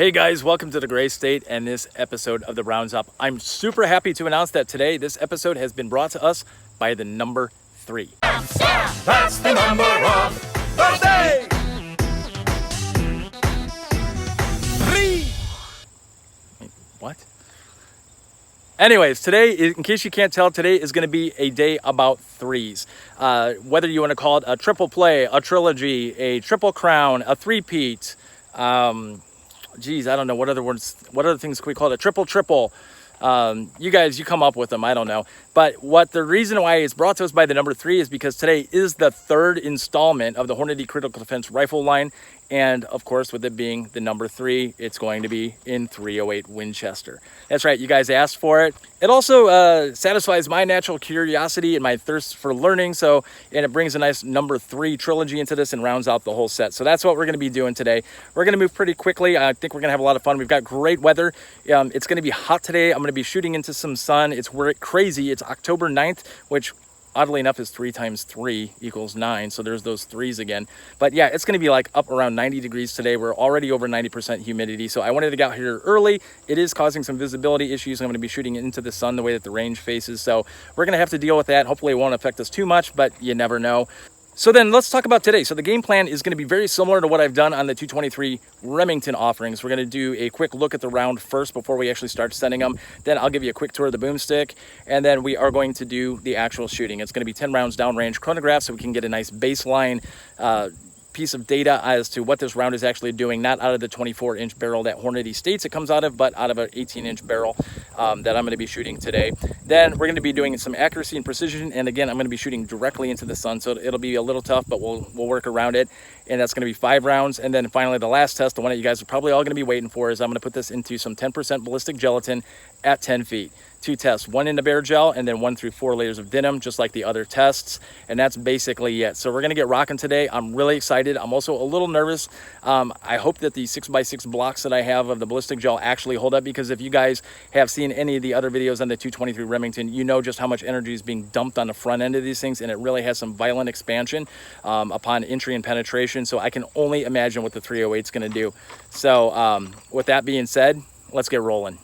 Hey guys, welcome to the Gray State and this episode of the Rounds Up. I'm super happy to announce that today this episode has been brought to us by the number 3. That's the number of the day. 3. Wait, what? Anyways, today, in case you can't tell, today is going to be a day about threes. Whether you want to call it a triple play, a trilogy, a triple crown, a three-peat, geez, I don't know what other words, what other things can we call it? A triple. You guys, you come up with them. I don't know. But the reason why it's brought to us by the number 3 is because today is the 3rd installment of the Hornady Critical Defense Rifle line. And of course, with it being the number 3, it's going to be in .308 Winchester. That's right. You guys asked for it. It also satisfies my natural curiosity and my thirst for learning. And it brings a nice number 3 trilogy into this and rounds out the whole set. So that's what we're going to be doing today. We're going to move pretty quickly. I think we're going to have a lot of fun. We've got great weather. It's going to be hot today. I'm going to be shooting into some sun. It's crazy. It's October 9th, which oddly enough is 3 times 3 equals 9. So there's those 3s again. But yeah, it's going to be like up around 90 degrees today. We're already over 90% humidity. So I wanted to get out here early. It is causing some visibility issues. I'm going to be shooting into the sun the way that the range faces. So we're going to have to deal with that. Hopefully it won't affect us too much, but you never know. So then let's talk about today. So the game plan is going to be very similar to what I've done on the 223 Remington offerings. We're going to do a quick look at the round first before we actually start sending them. Then I'll give you a quick tour of the boomstick, and then we are going to do the actual shooting. It's going to be 10 rounds downrange chronograph so we can get a nice baseline piece of data as to what this round is actually doing, not out of the 24-inch barrel that Hornady states it comes out of, but out of an 18-inch barrel that I'm going to be shooting today. Then we're going to be doing some accuracy and precision, and again, I'm going to be shooting directly into the sun, so it'll be a little tough, but we'll work around it, and that's going to be 5 rounds. And then finally, the last test, the one that you guys are probably all going to be waiting for, is I'm going to put this into some 10% ballistic gelatin at 10 feet. 2 tests, 1 in the bare gel and then 1 through 4 layers of denim, just like the other tests. And that's basically it. So we're going to get rocking today. I'm really excited. I'm also a little nervous. I hope that the 6x6 blocks that I have of the ballistic gel actually hold up, because if you guys have seen any of the other videos on the 223 Remington, you know just how much energy is being dumped on the front end of these things, and it really has some violent expansion upon entry and penetration. So I can only imagine what the 308 is going to do. So with that being said, let's get rolling.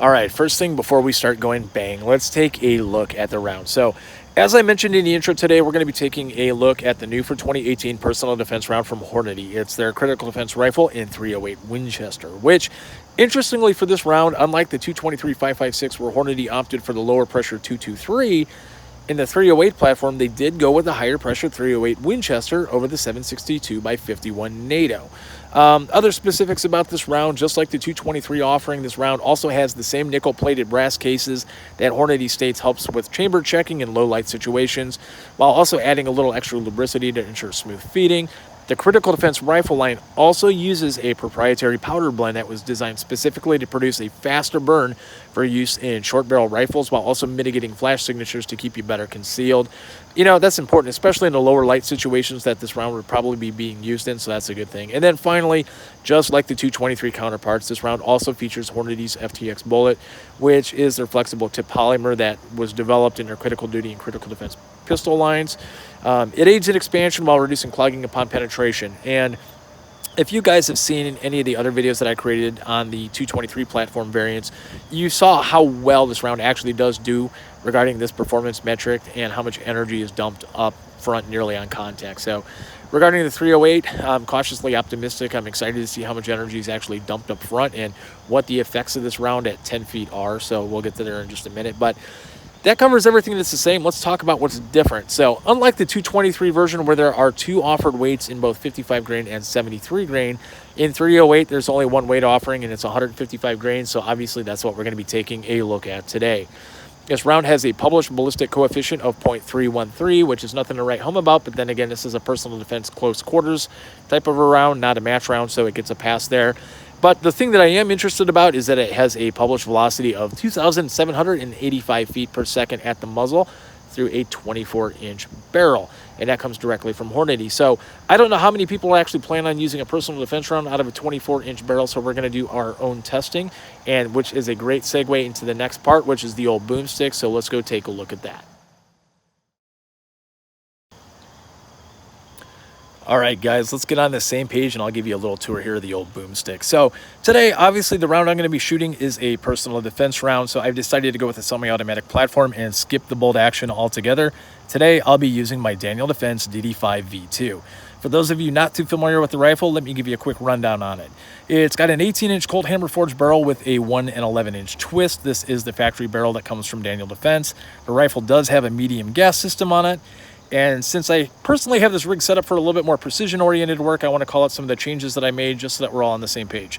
All right, first thing before we start going bang, let's take a look at the round. So as I mentioned in the intro today, we're going to be taking a look at the new for 2018 personal defense round from Hornady. It's their critical defense rifle in .308 Winchester, which interestingly for this round, unlike the 223 5.56 where Hornady opted for the lower pressure 223, in the .308 platform, they did go with the higher pressure .308 Winchester over the 7.62 by 51 NATO. Other specifics about this round, just like the 223 offering, this round also has the same nickel-plated brass cases that Hornady states helps with chamber checking in low-light situations, while also adding a little extra lubricity to ensure smooth feeding. The Critical Defense Rifle line also uses a proprietary powder blend that was designed specifically to produce a faster burn for use in short barrel rifles, while also mitigating flash signatures to keep you better concealed. You know, that's important, especially in the lower light situations that this round would probably be being used in, so that's a good thing. And then finally, just like the 223 counterparts, this round also features Hornady's FTX bullet, which is their flexible tip polymer that was developed in their critical duty and critical defense pistol lines. It aids in expansion while reducing clogging upon penetration. And if you guys have seen any of the other videos that I created on the 223 platform variants, you saw how well this round actually does do regarding this performance metric and how much energy is dumped up front nearly on contact. So regarding the 308, I'm cautiously optimistic. I'm excited to see how much energy is actually dumped up front and what the effects of this round at 10 feet are. So we'll get to there in just a minute. But that covers everything that's the same. Let's talk about what's different. So unlike the 223 version where there are 2 offered weights in both 55 grain and 73 grain, in 308 there's only 1 weight offering and it's 155 grain. So obviously that's what we're going to be taking a look at today. This round has a published ballistic coefficient of 0.313, which is nothing to write home about, but then again, this is a personal defense close quarters type of a round, not a match round, so it gets a pass there. But the thing that I am interested about is that it has a published velocity of 2,785 feet per second at the muzzle through a 24-inch barrel, and that comes directly from Hornady. So I don't know how many people actually plan on using a personal defense round out of a 24-inch barrel, so we're going to do our own testing, and which is a great segue into the next part, which is the old boomstick. So let's go take a look at that. All right, guys, let's get on the same page and I'll give you a little tour here of the old boomstick. So today, obviously, the round I'm going to be shooting is a personal defense round. So I've decided to go with a semi-automatic platform and skip the bolt action altogether. Today, I'll be using my Daniel Defense DD5 V2. For those of you not too familiar with the rifle, let me give you a quick rundown on it. It's got an 18-inch cold hammer forged barrel with a 1 and 11-inch twist. This is the factory barrel that comes from Daniel Defense. The rifle does have a medium gas system on it. And since I personally have this rig set up for a little bit more precision-oriented work, I want to call out some of the changes that I made just so that we're all on the same page.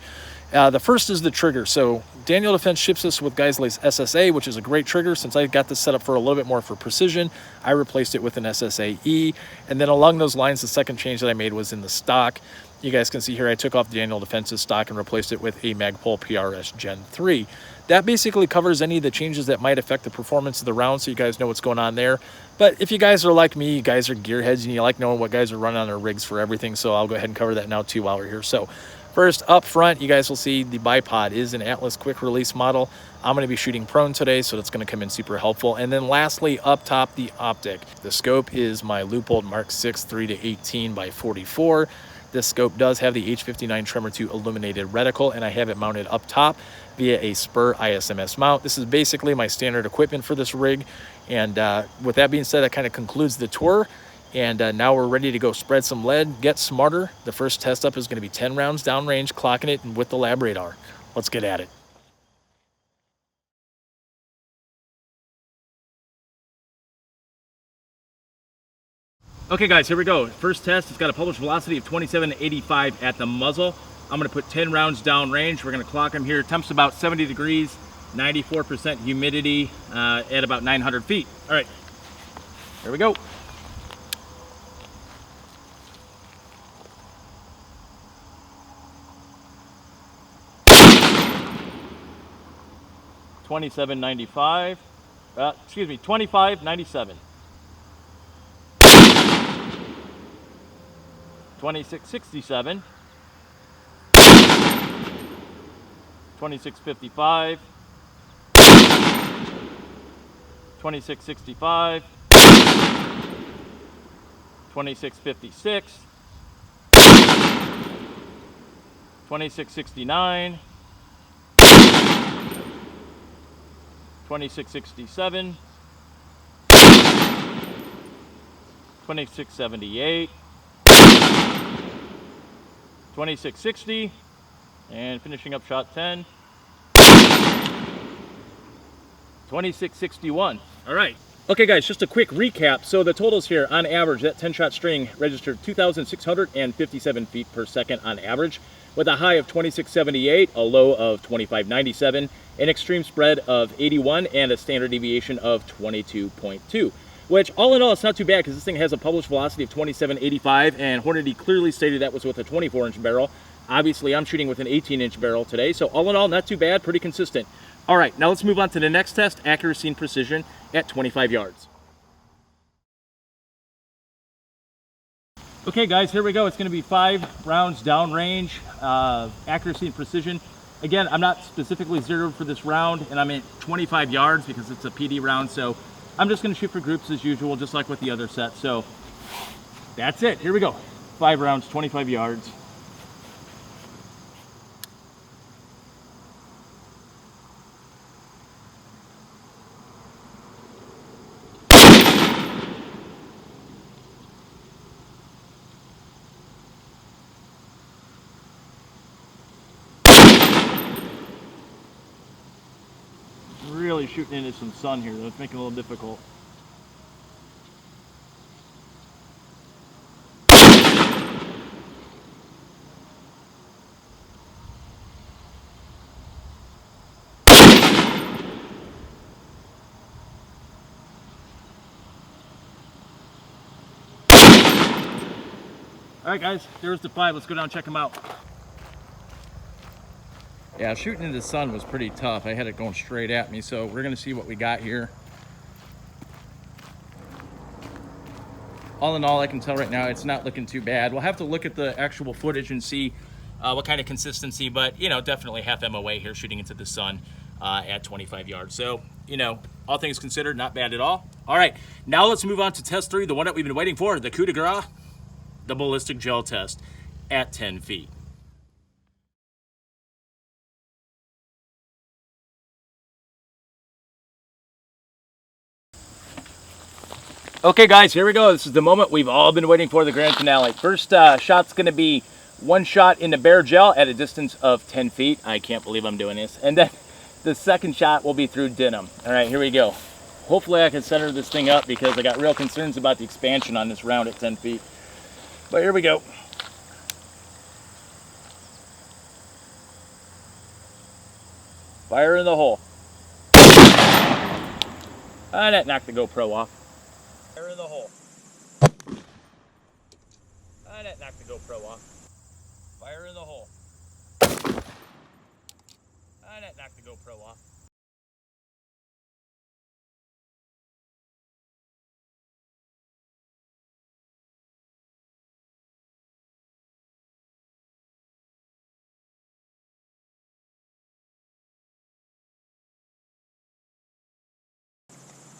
The first is the trigger. So Daniel Defense ships us with Geisley's SSA, which is a great trigger. Since I got this set up for a little bit more for precision, I replaced it with an SSA-E. And then along those lines, the second change that I made was in the stock. You guys can see here I took off Daniel Defense's stock and replaced it with a Magpul PRS Gen 3. That basically covers any of the changes that might affect the performance of the round, so you guys know what's going on there. But if you guys are like me, you guys are gearheads and you like knowing what guys are running on their rigs for everything, so I'll go ahead and cover that now too while we're here. So first, up front, you guys will see the bipod is an Atlas quick release model. I'm going to be shooting prone today, so that's going to come in super helpful. And then lastly, up top, the optic. The scope is my Leupold Mark 6 3-18 by 44. This scope does have the H59 Tremor 2 illuminated reticle, and I have it mounted up top via a spur ISMS mount. This is basically my standard equipment for this rig. And with that being said, that kind of concludes the tour. And now we're ready to go spread some lead, get smarter. The first test up is going to be 10 rounds downrange, clocking it with the LabRadar. Let's get at it. Okay guys, here we go. First test, it's got a published velocity of 2785 at the muzzle. I'm gonna put 10 rounds down range. We're gonna clock them here. Temps about 70 degrees, 94% humidity at about 900 feet. All right, here we go. $27.95. Excuse me, $25.97. $26.67. $26.55. $26.65. $26.56. $26.69. $26.67. $26.78. $26.60. And finishing up shot 10. $26.61. All right. Okay, guys, just a quick recap. So the totals here, on average, that 10-shot string registered 2,657 feet per second on average, with a high of 26.78, a low of 25.97, an extreme spread of 81, and a standard deviation of 22.2. Which, all in all, it's not too bad because this thing has a published velocity of 27.85, and Hornady clearly stated that was with a 24-inch barrel. Obviously, I'm shooting with an 18-inch barrel today, so all in all, not too bad, pretty consistent. All right, now let's move on to the next test, accuracy and precision at 25 yards. Okay, guys, here we go. It's going to be 5 rounds downrange, accuracy and precision. Again, I'm not specifically zeroed for this round, and I'm at 25 yards because it's a PD round, so I'm just going to shoot for groups as usual, just like with the other set. So that's it. Here we go. 5 rounds, 25 yards. Really shooting into some sun here, though. It's making it a little difficult. All right, guys, there's the 5. Let's go down and check them out. Yeah, shooting into the sun was pretty tough. I had it going straight at me, so we're gonna see what we got here. All in all, I can tell right now it's not looking too bad. We'll have to look at the actual footage and see what kind of consistency, but you know, definitely half MOA here shooting into the sun at 25 yards. So, you know, all things considered, not bad at all. All right, now let's move on to test 3, the one that we've been waiting for, the coup de grace. the ballistic gel test at 10 feet. Okay guys, here we go. This is the moment we've all been waiting for, the grand finale. First shot's gonna be one shot in the bare gel at a distance of 10 feet. I can't believe I'm doing this. And then the second shot will be through denim. All right, here we go. Hopefully I can center this thing up because I got real concerns about the expansion on this round at 10 feet. But here we go. Fire in the hole. And that knocked the GoPro off. Fire in the hole. And that knocked the GoPro off. Fire in the hole. And that knocked the GoPro off.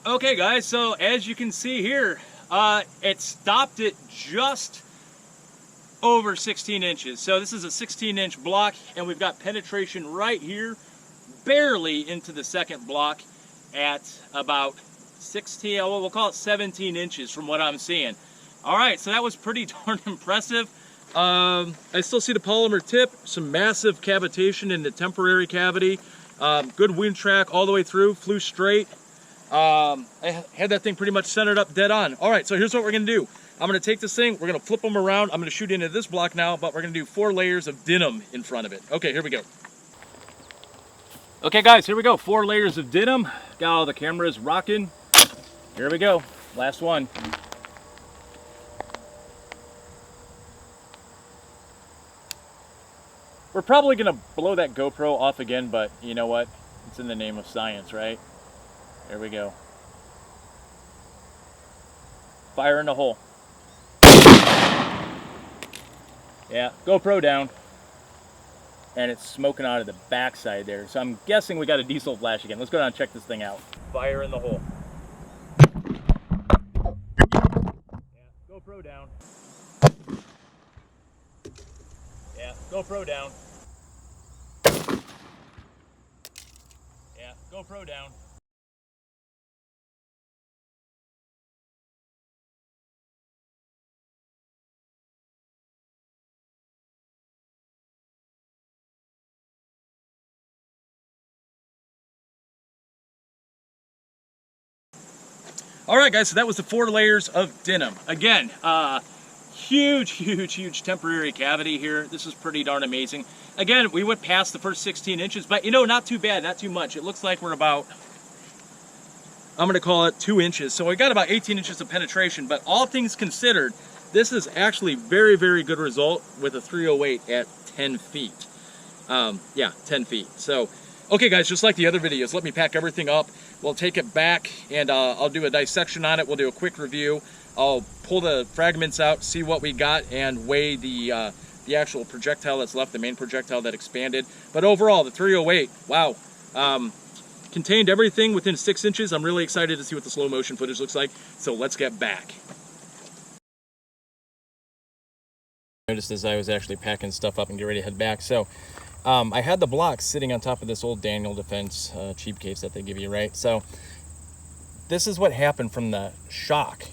Okay guys, so as you can see here, it stopped it just over 16 inches. So this is a 16-inch block, and we've got penetration right here, barely into the second block at about 16, well, we'll call it 17 inches from what I'm seeing. All right, so that was pretty darn impressive. I still see the polymer tip, some massive cavitation in the temporary cavity, good wind track all the way through, flew straight. I had that thing pretty much centered up dead on. All right, so here's what we're gonna do. I'm gonna take this thing, we're gonna flip them around. I'm gonna shoot into this block now, but we're gonna do 4 layers of denim in front of it. Okay, here we go. Okay guys, here we go. 4 layers of denim. Got all the cameras rocking. Here we go, last one. We're probably gonna blow that GoPro off again, but you know what? It's in the name of science, right? There we go. Fire in the hole. Yeah, GoPro down. And it's smoking out of the backside there. So I'm guessing we got a diesel flash again. Let's go down and check this thing out. Fire in the hole. Yeah, GoPro down. Yeah, GoPro down. Yeah, GoPro down. All right, guys, so that was the 4 layers of denim. Again, huge temporary cavity here. This is pretty darn amazing. Again, we went past the first 16 inches, but you know, not too bad, not too much. It looks like we're about, I'm gonna call it 2 inches. So we got about 18 inches of penetration, but all things considered, this is actually very good result with a 308 at 10 feet. Yeah, 10 feet. So, okay guys, just like the other videos, let me pack everything up. We'll take it back and I'll do a dissection on it. We'll do a quick review. I'll pull the fragments out, see what we got, and weigh the actual projectile that's left, the main projectile that expanded. But overall, the 308, wow. Contained everything within 6 inches. I'm really excited to see what the slow motion footage looks like. So let's get back. Noticed as I was actually packing stuff up and get ready to head back. So I had the blocks sitting on top of this old Daniel Defense cheap case that they give you, right? So this is what happened from the shock.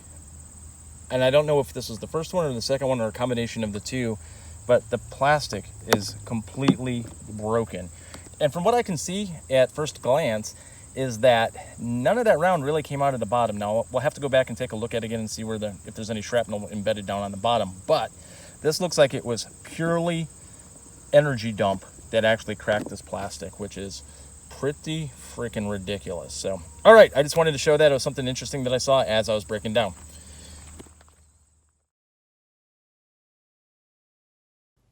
And I don't know if this was the first one or the second one or a combination of the two, but the plastic is completely broken. And from what I can see at first glance is that none of that round really came out of the bottom. Now we'll have to go back and take a look at it again and see where if there's any shrapnel embedded down on the bottom. But this looks like it was purely energy dump that actually cracked this plastic, which is pretty freaking ridiculous. So, all right, I just wanted to show that. It was something interesting that I saw as I was breaking down.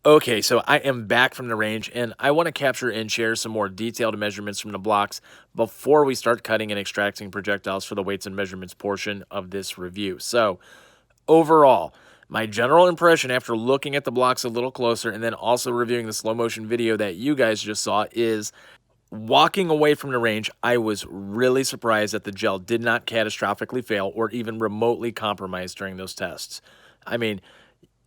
Okay, so I am back from the range, and I want to capture and share some more detailed measurements from the blocks before we start cutting and extracting projectiles for the weights and measurements portion of this review. So, overall, my general impression after looking at the blocks a little closer and then also reviewing the slow motion video that you guys just saw is, walking away from the range, I was really surprised that the gel did not catastrophically fail or even remotely compromise during those tests. I mean,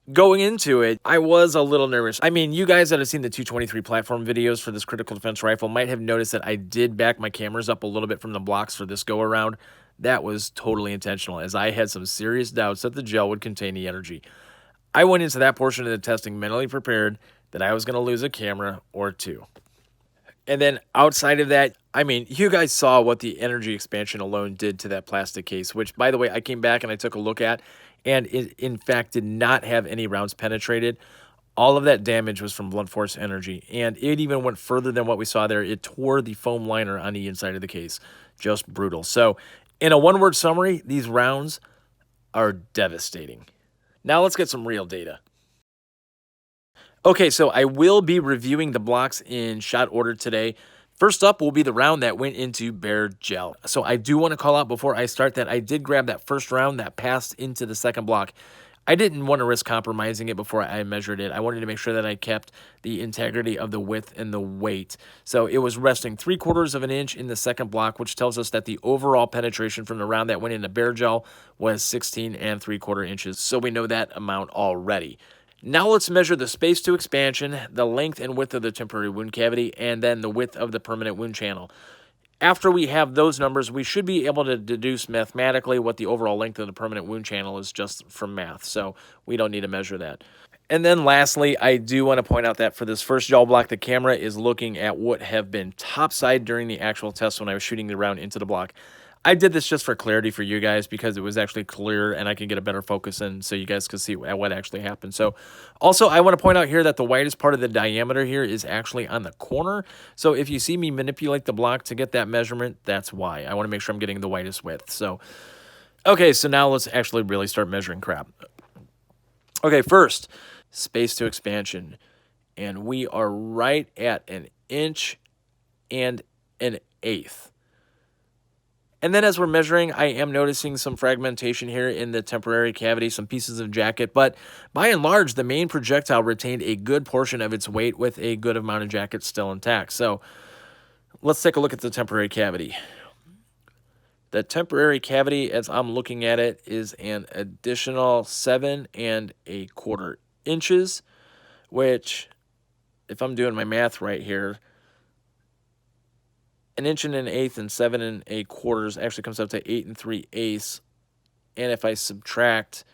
Going into it, I was a little nervous. I mean, you guys that have seen the 223 platform videos for this critical defense rifle might have noticed that I did back my cameras up a little bit from the blocks for this go around. That was totally intentional, as I had some serious doubts that the gel would contain the energy. I went into that portion of the testing mentally prepared that I was going to lose a camera or two. And then outside of that, I mean, you guys saw what the energy expansion alone did to that plastic case, which, by the way, I came back and I took a look at, and it, in fact, did not have any rounds penetrated. All of that damage was from blunt force energy, and it even went further than what we saw there. It tore the foam liner on the inside of the case. Just brutal. So, in a one-word summary, these rounds are devastating. Now let's get some real data. Okay, so I will be reviewing the blocks in shot order today. First up will be the round that went into bare gel. So I do want to call out before I start that I did grab that first round that passed into the second block. I didn't want to risk compromising it before I measured it. I wanted to make sure that I kept the integrity of the width and the weight. So it was resting 3/4 of an inch in the second block, which tells us that the overall penetration from the round that went into bare gel was 16 3/4 inches. So we know that amount already. Now let's measure the space to expansion, the length and width of the temporary wound cavity, and then the width of the permanent wound channel. After we have those numbers, we should be able to deduce mathematically what the overall length of the permanent wound channel is just from math, so we don't need to measure that. And then lastly, I do want to point out that for this first gel block, the camera is looking at what have been topside during the actual test when I was shooting the round into the block. I did this just for clarity for you guys because it was actually clear and I can get a better focus in so you guys can see what actually happened. So also I want to point out here that the widest part of the diameter here is actually on the corner. So if you see me manipulate the block to get that measurement, that's why. I want to make sure I'm getting the widest width. So, okay, so now let's actually really start measuring crap. Okay, first, space to expansion. And we are right at 1 1/8 inches. And then as we're measuring, I am noticing some fragmentation here in the temporary cavity, some pieces of jacket, but by and large, the main projectile retained a good portion of its weight with a good amount of jacket still intact. So let's take a look at the temporary cavity. The temporary cavity, as I'm looking at it, is an additional 7 1/4 inches, which, if I'm doing my math right here, 1 1/8 and 7 1/4 actually comes up to 8 3/8. And if I subtract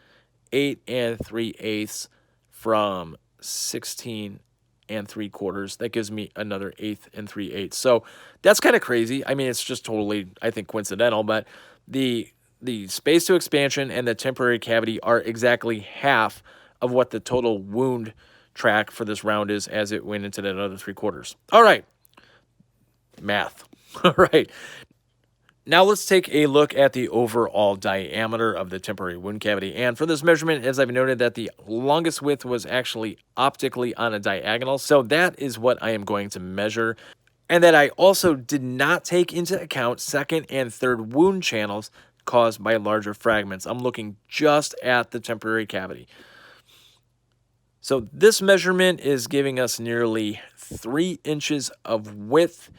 8 3/8 from 16 3/4, that gives me another 8 3/8. So that's kind of crazy. I mean, it's just totally, I think, coincidental, but the space to expansion and the temporary cavity are exactly half of what the total wound track for this round is as it went into that other 3/4. All right. Math. All right. Now let's take a look at the overall diameter of the temporary wound cavity. And for this measurement, as I've noted, that the longest width was actually optically on a diagonal. So that is what I am going to measure. And that I also did not take into account second and third wound channels caused by larger fragments. I'm looking just at the temporary cavity. So this measurement is giving us nearly 3 inches of width.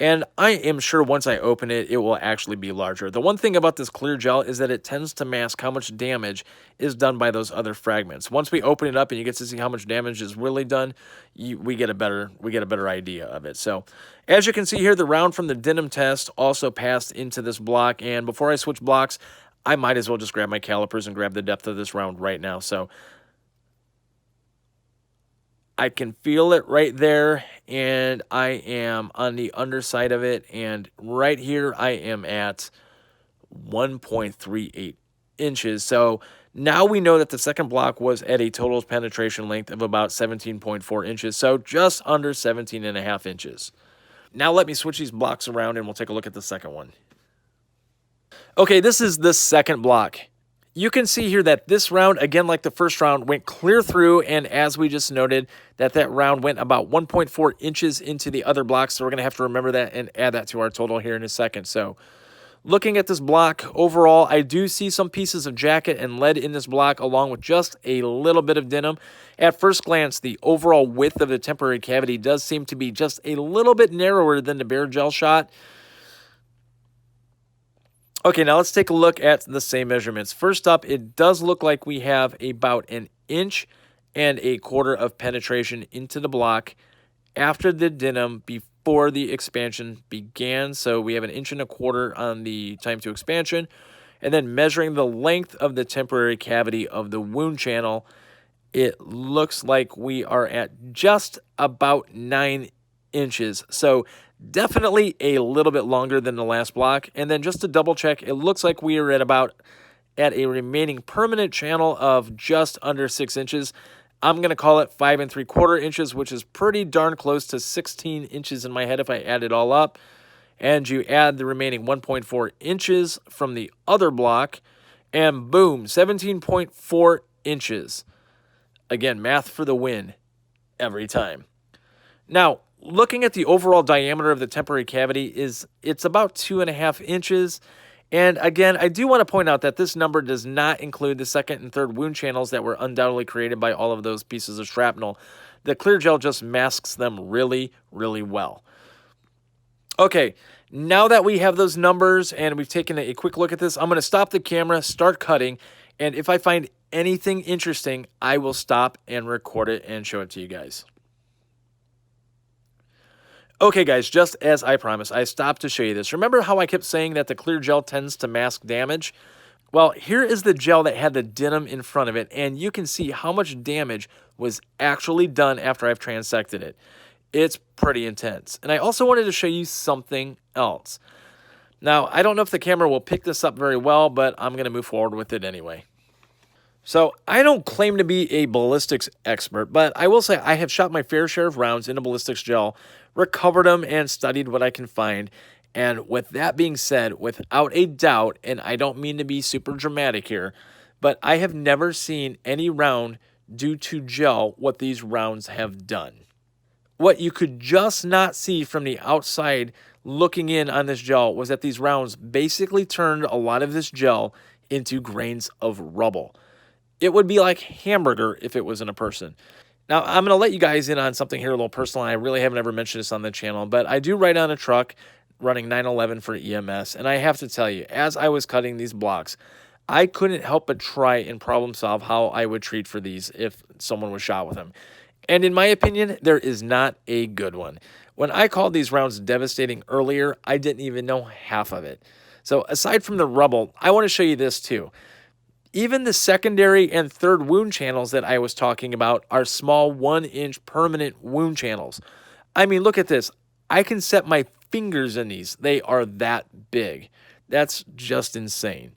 And I am sure once I open it, it will actually be larger. The one thing about this clear gel is that it tends to mask how much damage is done by those other fragments. Once we open it up and you get to see how much damage is really done, we get a better idea of it. So as you can see here, the round from the denim test also passed into this block. And before I switch blocks, I might as well just grab my calipers and grab the depth of this round right now. So I can feel it right there, and I am on the underside of it, and right here I am at 1.38 inches. So now we know that the second block was at a total penetration length of about 17.4 inches, so just under 17.5 inches. Now let me switch these blocks around, and we'll take a look at the second one. Okay, this is the second block. You can see here that this round, again like the first round, went clear through, and as we just noted, that round went about 1.4 inches into the other block, so we're going to have to remember that and add that to our total here in a second. So looking at this block, overall, I do see some pieces of jacket and lead in this block, along with just a little bit of denim. At first glance, the overall width of the temporary cavity does seem to be just a little bit narrower than the bare gel shot. Okay, now let's take a look at the same measurements. First up, it does look like we have about 1 1.25 inches of penetration into the block after the denim before the expansion began. So we have 1.25 inches on the time to expansion, and then measuring the length of the temporary cavity of the wound channel, it looks like we are at just about 9 inches. So definitely a little bit longer than the last block. And then just to double check, it looks like we are at a remaining permanent channel of just under 6 inches. I'm going to call it 5.75 inches, which is pretty darn close to 16 inches in my head if I add it all up. And you add the remaining 1.4 inches from the other block, and boom, 17.4 inches. Again, math for the win every time. Now, looking at the overall diameter of the temporary cavity, it's about 2.5 inches. And again, I do want to point out that this number does not include the second and third wound channels that were undoubtedly created by all of those pieces of shrapnel. The clear gel just masks them really, really well. Okay, now that we have those numbers and we've taken a quick look at this, I'm going to stop the camera, start cutting, and if I find anything interesting, I will stop and record it and show it to you guys. Okay, guys, just as I promised, I stopped to show you this. Remember how I kept saying that the clear gel tends to mask damage? Well, here is the gel that had the denim in front of it, and you can see how much damage was actually done after I've transected it. It's pretty intense. And I also wanted to show you something else. Now, I don't know if the camera will pick this up very well, but I'm going to move forward with it anyway. So I don't claim to be a ballistics expert, but I will say I have shot my fair share of rounds into ballistics gel, recovered them, and studied what I can find. And with that being said, without a doubt, and I don't mean to be super dramatic here, but I have never seen any round due to gel what these rounds have done. What you could just not see from the outside looking in on this gel was that these rounds basically turned a lot of this gel into grains of rubble. It would be like hamburger if it wasn't a person. Now, I'm going to let you guys in on something here a little personal. I really haven't ever mentioned this on the channel, but I do ride on a truck running 911 for EMS, and I have to tell you, as I was cutting these blocks, I couldn't help but try and problem solve how I would treat for these if someone was shot with them. And in my opinion, there is not a good one. When I called these rounds devastating earlier, I didn't even know half of it. So aside from the rubble, I want to show you this too. Even the secondary and third wound channels that I was talking about are small 1-inch permanent wound channels. I mean, look at this. I can set my fingers in these. They are that big. That's just insane.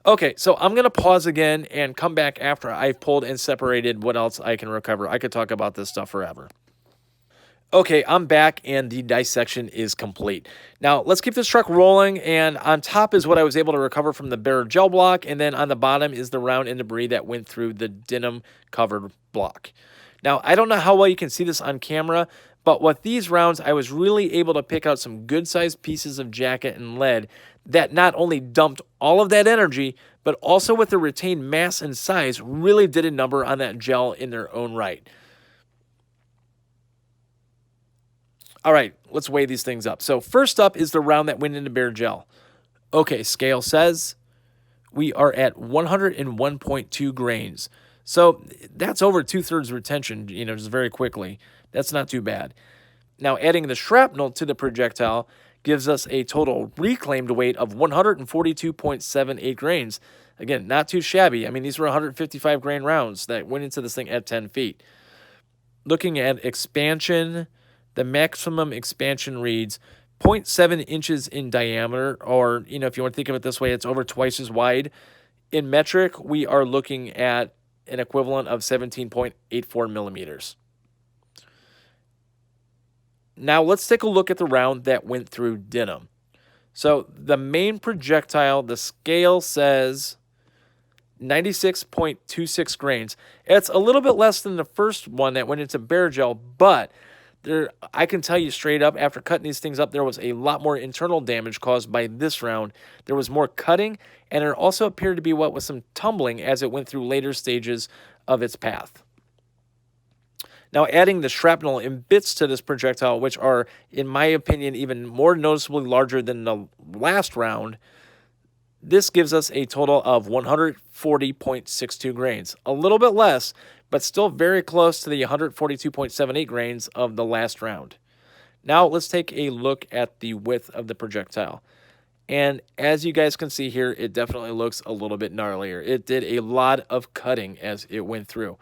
Okay, so I'm going to pause again and come back after I've pulled and separated what else I can recover. I could talk about this stuff forever. Okay, I'm back and the dissection is complete. Now, let's keep this truck rolling, and on top is what I was able to recover from the bare gel block, and then on the bottom is the round and debris that went through the denim-covered block. Now, I don't know how well you can see this on camera, but with these rounds, I was really able to pick out some good-sized pieces of jacket and lead that not only dumped all of that energy, but also with the retained mass and size, really did a number on that gel in their own right. All right, let's weigh these things up. So first up is the round that went into bare gel. Okay, scale says we are at 101.2 grains. So that's over 2/3 retention, just very quickly. That's not too bad. Now, adding the shrapnel to the projectile gives us a total reclaimed weight of 142.78 grains. Again, not too shabby. I mean, these were 155 grain rounds that went into this thing at 10 feet. Looking at expansion, the maximum expansion reads 0.7 inches in diameter, or, if you want to think of it this way, it's over twice as wide. In metric, we are looking at an equivalent of 17.84 millimeters. Now, let's take a look at the round that went through denim. So, the main projectile, the scale says 96.26 grains. It's a little bit less than the first one that went into bare gel, but I can tell you straight up, after cutting these things up, there was a lot more internal damage caused by this round. There was more cutting, and it also appeared to be what was some tumbling as it went through later stages of its path. Now, adding the shrapnel and bits to this projectile, which are, in my opinion, even more noticeably larger than the last round, This gives us a total of 140.62 grains, a little bit less, but still very close to the 142.78 grains of the last round. Now let's take a look at the width of the projectile. And as you guys can see here, it definitely looks a little bit gnarlier. It did a lot of cutting as it went through.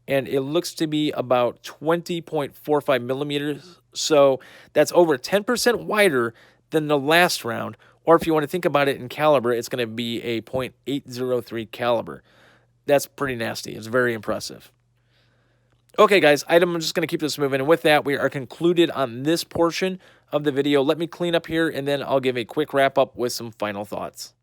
And it looks to be about 20.45 millimeters. So that's over 10% wider than the last round. Or if you want to think about it in caliber, it's going to be a .803 caliber. That's pretty nasty. It's very impressive. Okay, guys, I'm just going to keep this moving. And with that, we are concluded on this portion of the video. Let me clean up here, and then I'll give a quick wrap up with some final thoughts.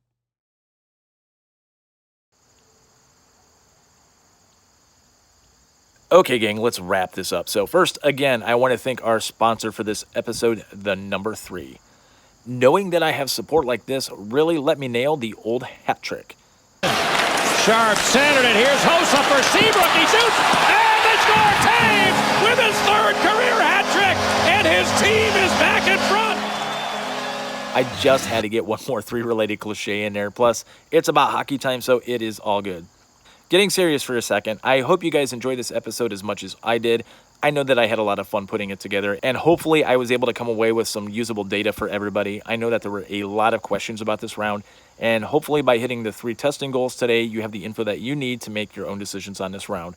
Okay, gang, let's wrap this up. So first, again, I want to thank our sponsor for this episode, the number 3. Knowing that I have support like this really let me nail the old hat trick. Sharp centered it. Here's Hossa for Seabrook. He shoots, and they score. Taves with his 3rd career hat trick, and his team is back in front. I just had to get one more 3-related cliche in there. Plus, it's about hockey time, so it is all good. Getting serious for a second, I hope you guys enjoyed this episode as much as I did. I know that I had a lot of fun putting it together, and hopefully I was able to come away with some usable data for everybody. I know that there were a lot of questions about this round, and hopefully by hitting the 3 testing goals today, you have the info that you need to make your own decisions on this round.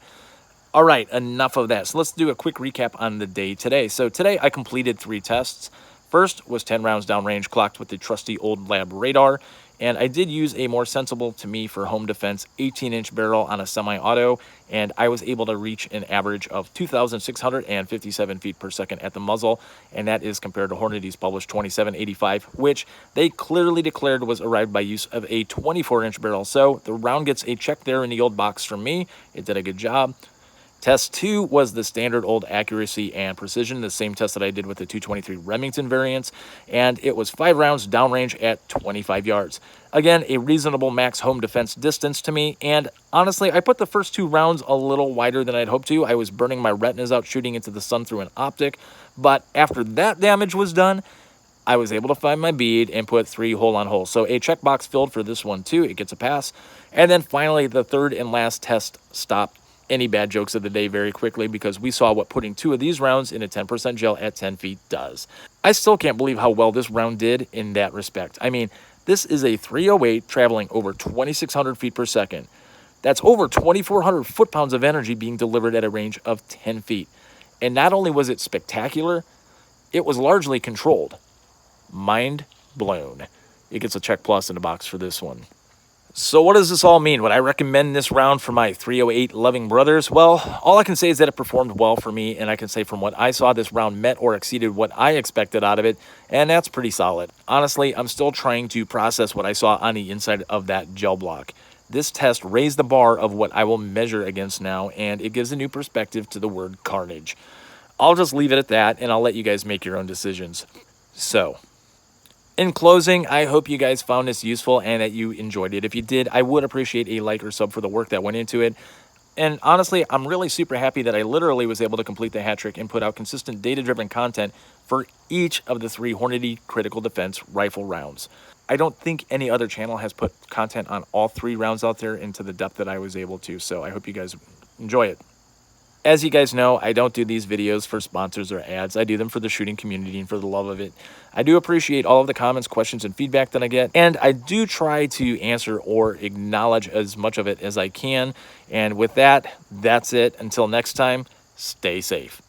All right, enough of that. So let's do a quick recap on the day today. So today I completed 3 tests. First was 10 rounds downrange clocked with the trusty old LabRadar. And I did use a more sensible, to me, for home defense, 18-inch barrel on a semi-auto, and I was able to reach an average of 2,657 feet per second at the muzzle, and that is compared to Hornady's published 2785, which they clearly declared was arrived by use of a 24-inch barrel. So the round gets a check there in the old box from me. It did a good job. Test 2 was the standard old accuracy and precision, the same test that I did with the 223 Remington variants, and it was 5 rounds downrange at 25 yards. Again, a reasonable max home defense distance to me, and honestly, I put the first 2 rounds a little wider than I'd hoped to. I was burning my retinas out shooting into the sun through an optic, but after that damage was done, I was able to find my bead and put 3 hole-on holes. So a checkbox filled for this one too. It gets a pass. And then finally, the 3rd and last test stopped any bad jokes of the day very quickly because we saw what putting 2 of these rounds in a 10% gel at 10 feet does. I still can't believe how well this round did in that respect. I mean, this is a 308 traveling over 2,600 feet per second. That's over 2,400 foot-pounds of energy being delivered at a range of 10 feet. And not only was it spectacular, it was largely controlled. Mind blown. It gets a check plus in the box for this one. So what does this all mean? Would I recommend this round for my 308 loving brothers? Well, all I can say is that it performed well for me, and I can say from what I saw, this round met or exceeded what I expected out of it, and that's pretty solid. Honestly, I'm still trying to process what I saw on the inside of that gel block. This test raised the bar of what I will measure against now, and it gives a new perspective to the word carnage. I'll just leave it at that, and I'll let you guys make your own decisions. So, in closing, I hope you guys found this useful and that you enjoyed it. If you did, I would appreciate a like or sub for the work that went into it. And honestly, I'm really super happy that I literally was able to complete the hat trick and put out consistent data-driven content for each of the 3 Hornady Critical Defense Rifle rounds. I don't think any other channel has put content on all 3 rounds out there into the depth that I was able to, so I hope you guys enjoy it. As you guys know, I don't do these videos for sponsors or ads. I do them for the shooting community and for the love of it. I do appreciate all of the comments, questions, and feedback that I get, and I do try to answer or acknowledge as much of it as I can. And with that, that's it. Until next time, stay safe.